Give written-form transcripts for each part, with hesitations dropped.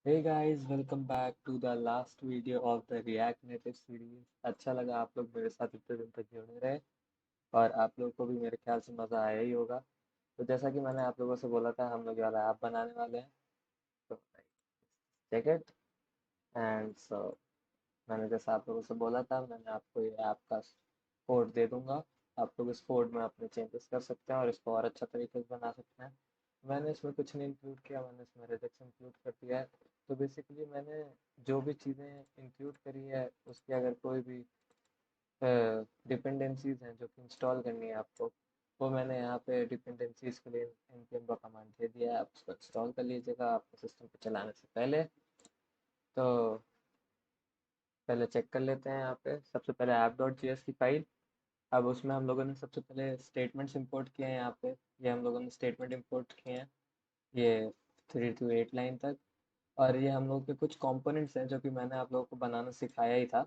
Hey guys, welcome back to the last video of the React Native series। अच्छा लगा आप लोग मेरे साथ इतने दिन तक जुड़े रहे और आप लोगों को भी मेरे ख्याल से मज़ा आया ही होगा। तो जैसा कि मैंने आप लोगों से बोला था, हम लोग वाला ऐप बनाने वाले हैं। तो चेक इट एंड सो मैंने जैसा आप लोगों से बोला था, मैंने आपको ये ऐप का कोड दे दूंगा। आप लोग इस कोड में अपने चेंजेस कर सकते हैं और इसको और अच्छा तरीके से बना सकते हैं। मैंने इसमें कुछ नहीं इंक्लूड किया, मैंने इसमें रिजेक्शन इंक्लूड कर दिया है। तो बेसिकली मैंने जो भी चीज़ें इंक्लूड करी है उसकी अगर कोई भी डिपेंडेंसीज हैं जो कि इंस्टॉल करनी है आपको, वो मैंने यहाँ पे डिपेंडेंसीज के लिए npm का कमांड दे दिया है। आप उसको इंस्टॉल कर लीजिएगा आपके सिस्टम पे चलाने से पहले। तो पहले चेक कर लेते हैं। यहाँ पे सबसे पहले app.js की फाइल। अब उसमें हम लोगों ने सबसे पहले स्टेटमेंट्स इंपोर्ट किए हैं। यहाँ पे ये हम लोगों ने स्टेटमेंट इंपोर्ट किए हैं, ये 3 to 8 लाइन तक। और ये हम लोगों के कुछ कंपोनेंट्स हैं जो कि मैंने आप लोगों को बनाना सिखाया ही था,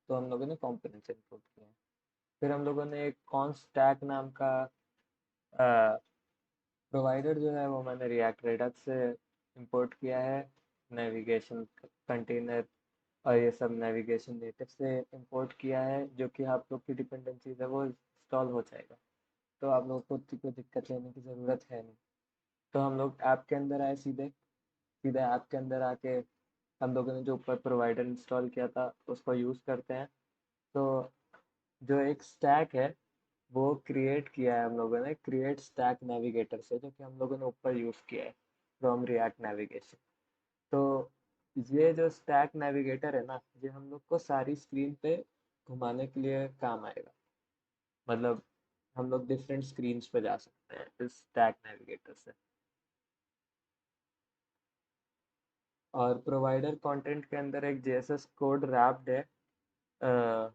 तो हम लोगों ने कंपोनेंट्स इंपोर्ट किए हैं। फिर हम लोगों ने एक कॉन्स्टैक नाम का प्रोवाइडर जो है वो मैंने रिएक्ट रेडक्स से इंपोर्ट किया है। नेविगेशन कंटेनर और ये सब नेविगेशन नेटिव से इंपोर्ट किया है, जो कि आप लोग की डिपेंडेंसीज है वो इंस्टॉल हो जाएगा। तो आप लोगों को उतनी कोई दिक्कत लेने की ज़रूरत है नहीं। तो हम लोग ऐप के अंदर आए, सीधे सीधे ऐप के अंदर आके हम लोगों ने जो ऊपर प्रोवाइडर इंस्टॉल किया था उसको यूज़ करते हैं। तो जो एक स्टैक है वो क्रिएट किया है हम लोगों ने क्रिएट स्टैक नेविगेटर से, जो कि हम लोगों ने ऊपर यूज़ किया है फ्रॉम रिएक्ट नेविगेशन। तो ये जो स्टैक नेविगेटर है ना, ये हम लोग को सारी स्क्रीन पे घुमाने के लिए काम आएगा। मतलब हम लोग डिफरेंट स्क्रीन्स पे जा सकते हैं इस स्टैक नेविगेटर से। और प्रोवाइडर कंटेंट के अंदर एक जेएसएस कोड रैप्ड है। अ,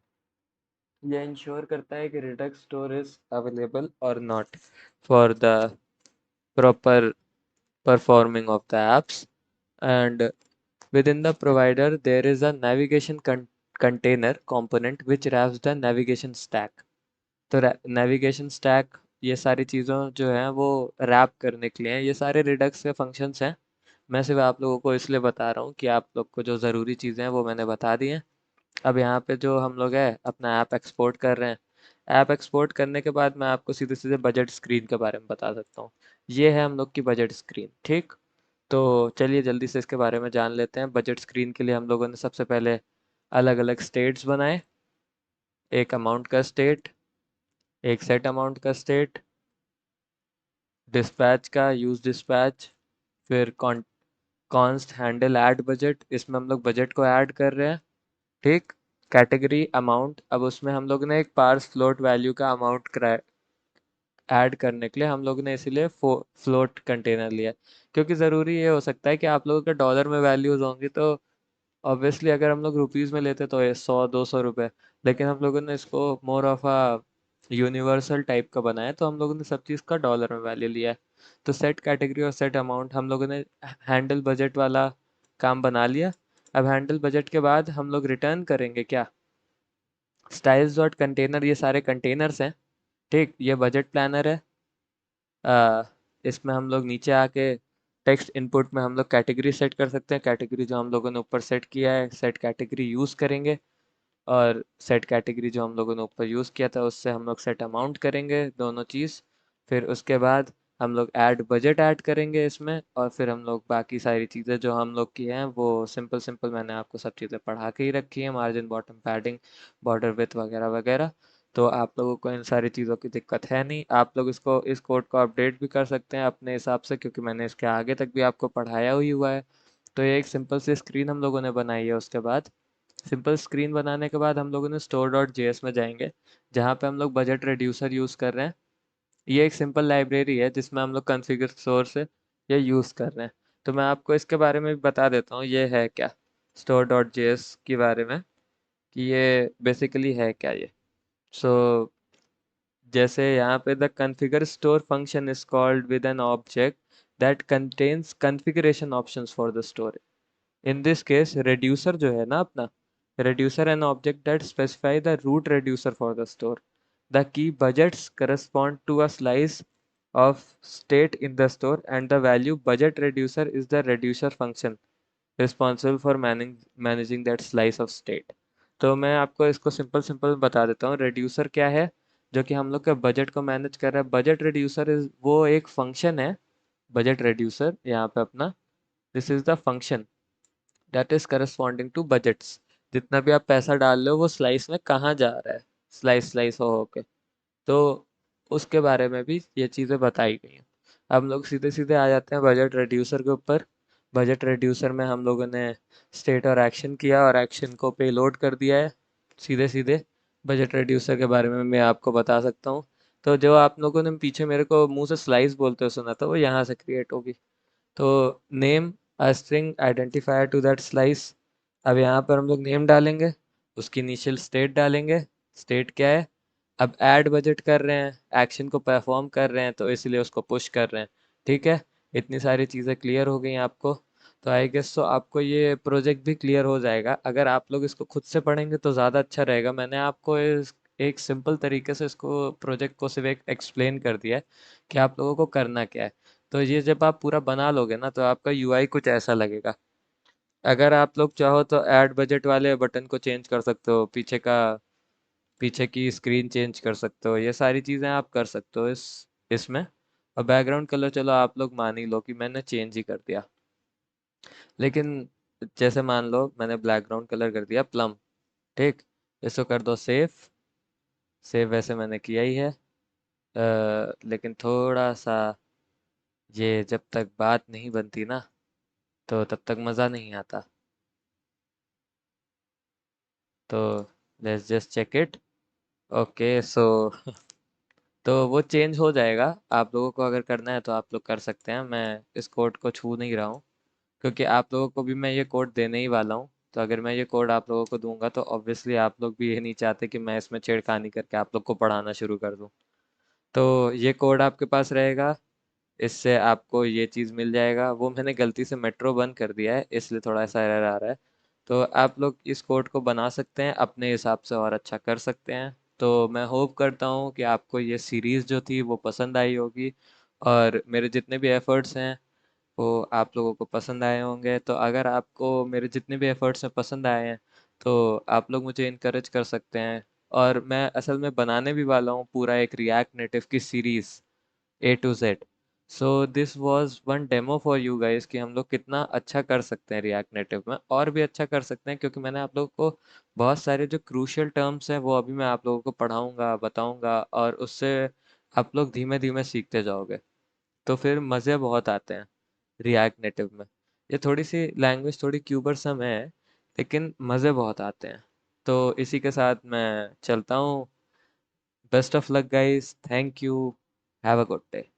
ये इंश्योर करता है कि रिडक्स स्टोर इज अवेलेबल और not for the proper performing of the apps. And within the provider there is a navigation container component which wraps the navigation stack. तो navigation stack ये सारी चीज़ों जो हैं वो रैप करने के लिए हैं। ये सारे रिडक्स के फंक्शंस हैं। मैं सिर्फ आप लोगों को इसलिए बता रहा हूँ कि आप लोग को जो ज़रूरी चीज़ें हैं वो मैंने बता दी हैं। अब यहाँ पे जो हम लोग है अपना ऐप एक्सपोर्ट कर रहे हैं। ऐप एक्सपोर्ट करने के बाद मैं आपको सीधे सीधे बजट स्क्रीन के बारे में बता सकता हूँ। ये है हम लोग की बजट स्क्रीन, ठीक। तो चलिए जल्दी से इसके बारे में जान लेते हैं। बजट स्क्रीन के लिए हम लोगों ने सबसे पहले अलग अलग स्टेट्स बनाए। एक अमाउंट का स्टेट, एक सेट अमाउंट का स्टेट, डिस्पैच का यूज डिस्पैच, फिर कॉन्स्ट हैंडल ऐड बजट, इसमें हम लोग बजट को ऐड कर रहे हैं, ठीक। कैटेगरी अमाउंट, अब उसमें हम लोग ने एक पार्स फ्लोट वैल्यू का अमाउंट ऐड करने के लिए हम लोग ने इसीलिए फ्लोट कंटेनर लिया, क्योंकि ज़रूरी ये हो सकता है कि आप लोगों के डॉलर में वैल्यूज होंगी। तो ऑब्वियसली अगर हम लोग रुपीज़ में लेते तो ये 100-200 रुपये, लेकिन हम लोगों ने इसको more of a universal type का बनाया, तो हम लोगों ने सब चीज़ का डॉलर में वैल्यू लिया है। तो सेट कैटेगरी और सेट अमाउंट हम लोगों ने हैंडल बजट वाला काम बना लिया। अब हैंडल बजट के बाद हम लोग रिटर्न करेंगे क्या, स्टाइल्स डॉट कंटेनर, ये सारे कंटेनर्स हैं, ठीक। ये बजट प्लानर है। आ, इसमें हम लोग नीचे आके टेक्स्ट इनपुट में हम लोग कैटेगरी सेट कर सकते हैं। कैटेगरी जो हम लोगों ने ऊपर सेट किया है, सेट कैटेगरी यूज़ करेंगे। और सेट कैटेगरी जो हम लोगों ने ऊपर यूज़ किया था उससे हम लोग सेट अमाउंट करेंगे, दोनों चीज़। फिर उसके बाद हम लोग ऐड बजट ऐड करेंगे इसमें, और फिर हम लोग बाकी सारी चीज़ें जो हम लोग की हैं वो सिंपल सिंपल मैंने आपको सब चीज़ें पढ़ा के ही रखी हैं, margin, bottom, padding, border with वगैरह वगैरह। तो आप लोगों को इन सारी चीज़ों की दिक्कत है नहीं। आप लोग इसको इस कोड को अपडेट भी कर सकते हैं अपने हिसाब से, क्योंकि मैंने इसके आगे तक भी आपको पढ़ाया ही हुआ है। तो ये एक सिंपल सी स्क्रीन हम लोगों ने बनाई है। उसके बाद सिंपल स्क्रीन बनाने के बाद हम लोगों ने स्टोर डॉट जेएस में जाएंगे, जहाँ पे हम लोग बजट रिड्यूसर यूज़ कर रहे हैं। ये एक सिंपल लाइब्रेरी है जिसमें हम लोग कॉन्फ़िगर स्टोर से ये यूज़ कर रहे हैं। तो मैं आपको इसके बारे में भी बता देता हूँ ये है क्या, स्टोर डॉट जेएस के बारे में, कि ये बेसिकली है क्या ये। सो जैसे यहाँ पे the configure store function is called with an object that contains configuration options for the store. In this case, reducer जो है ना अपना, reducer an object that specify the root reducer for the store. The key budgets correspond to a slice of state in the store, and the value budget reducer is the reducer function. Responsible for managing that slice of state. तो मैं आपको इसको simple simple बता देता हूँ। Reducer क्या है? जो कि हम लोग के बजट को मैनेज कर रहा है। बजट रिड्यूसर इज वो एक फंक्शन है। बजट रिड्यूसर यहाँ पे अपना, this is the function that is corresponding to budgets. जितना भी आप पैसा डाल रहे हो वो स्लाइस में कहाँ जा रहा है, स्लाइस स्लाइस हो के। तो उसके बारे में भी ये चीज़ें बताई गई हैं। अब हम लोग सीधे सीधे आ जाते हैं बजट रिड्यूसर के ऊपर। बजट रिड्यूसर में हम लोगों ने स्टेट और एक्शन किया और एक्शन को पेलोड कर दिया है। सीधे सीधे बजट रिड्यूसर के बारे में मैं आपको बता सकता हूँ। तो जो आप लोगों ने पीछे मेरे को मुंह से स्लाइस बोलते हुए सुना था, वो यहाँ से क्रिएट होगी। तो name a string identifier to that slice. अब यहाँ पर हम लोग नेम डालेंगे, उसकी इनिशियल स्टेट डालेंगे। स्टेट क्या है? अब ऐड बजट कर रहे हैं, एक्शन को परफॉर्म कर रहे हैं, तो इसलिए उसको पुश कर रहे हैं। ठीक है, इतनी सारी चीज़ें क्लियर हो गई आपको। तो आई गेस तो आपको ये प्रोजेक्ट भी क्लियर हो जाएगा। अगर आप लोग इसको खुद से पढ़ेंगे तो ज़्यादा अच्छा रहेगा। मैंने आपको एक सिंपल तरीके से इसको प्रोजेक्ट को सिर्फ एक एक्सप्लेन कर दिया है कि आप लोगों को करना क्या है। तो ये जब आप पूरा बना लोगे ना, तो आपका यूआई कुछ ऐसा लगेगा। अगर आप लोग चाहो तो ऐड बजट वाले बटन को चेंज कर सकते हो, पीछे की स्क्रीन चेंज कर सकते हो, ये सारी चीज़ें आप कर सकते हो इसमें। और बैकग्राउंड कलर चलो आप लोग मान ही लो कि मैंने चेंज ही कर दिया। लेकिन जैसे मान लो मैंने बैकग्राउंड कलर कर दिया प्लम। ठीक, इसको कर दो सेव। सेव वैसे मैंने किया ही है। लेकिन थोड़ा सा, ये जब तक बात नहीं बनती ना, तो तब तक मज़ा नहीं आता। तो let's just check it. Okay so तो वो चेंज हो जाएगा। आप लोगों को अगर करना है तो आप लोग कर सकते हैं। मैं इस कोड को छू नहीं रहा हूँ, क्योंकि आप लोगों को भी मैं ये कोड देने ही वाला हूँ। तो अगर मैं ये कोड आप लोगों को दूंगा तो ऑब्वियसली आप लोग भी ये नहीं चाहते कि मैं इसमें छेड़खानी करके आप लोग को पढ़ाना शुरू कर दूँ। तो ये कोड आपके पास रहेगा, इससे आपको ये चीज़ मिल जाएगा। वो मैंने गलती से मेट्रो बंद कर दिया है, इसलिए थोड़ा सा एरर आ रहा है। तो आप लोग इस कोड को बना सकते हैं अपने हिसाब से और अच्छा कर सकते हैं। तो मैं होप करता हूँ कि आपको ये सीरीज़ जो थी वो पसंद आई होगी, और मेरे जितने भी एफर्ट्स हैं वो आप लोगों को पसंद आए होंगे। तो अगर आपको मेरे जितने भी एफर्ट्स हैं पसंद आए हैं, तो आप लोग मुझे इनकरेज कर सकते हैं। और मैं असल में बनाने भी वाला हूँ पूरा एक रिएक्ट नेटिव की series A to Z. So this was one demo for you guys कि हम लोग कितना अच्छा कर सकते हैं रिएक्ट नेटिव में, और भी अच्छा कर सकते हैं, क्योंकि मैंने आप लोगों को बहुत सारे जो क्रूशियल टर्म्स हैं वो अभी मैं आप लोगों को पढ़ाऊंगा, बताऊंगा, और उससे आप लोग धीमे धीमे सीखते जाओगे। तो फिर मज़े बहुत आते हैं रिएक्ट नेटिव में। ये थोड़ी सी लैंग्वेज थोड़ी क्यूबरसम है, लेकिन मज़े बहुत आते हैं। तो इसी के साथ मैं चलता हूँ। Best of luck guys, thank you, have a good day.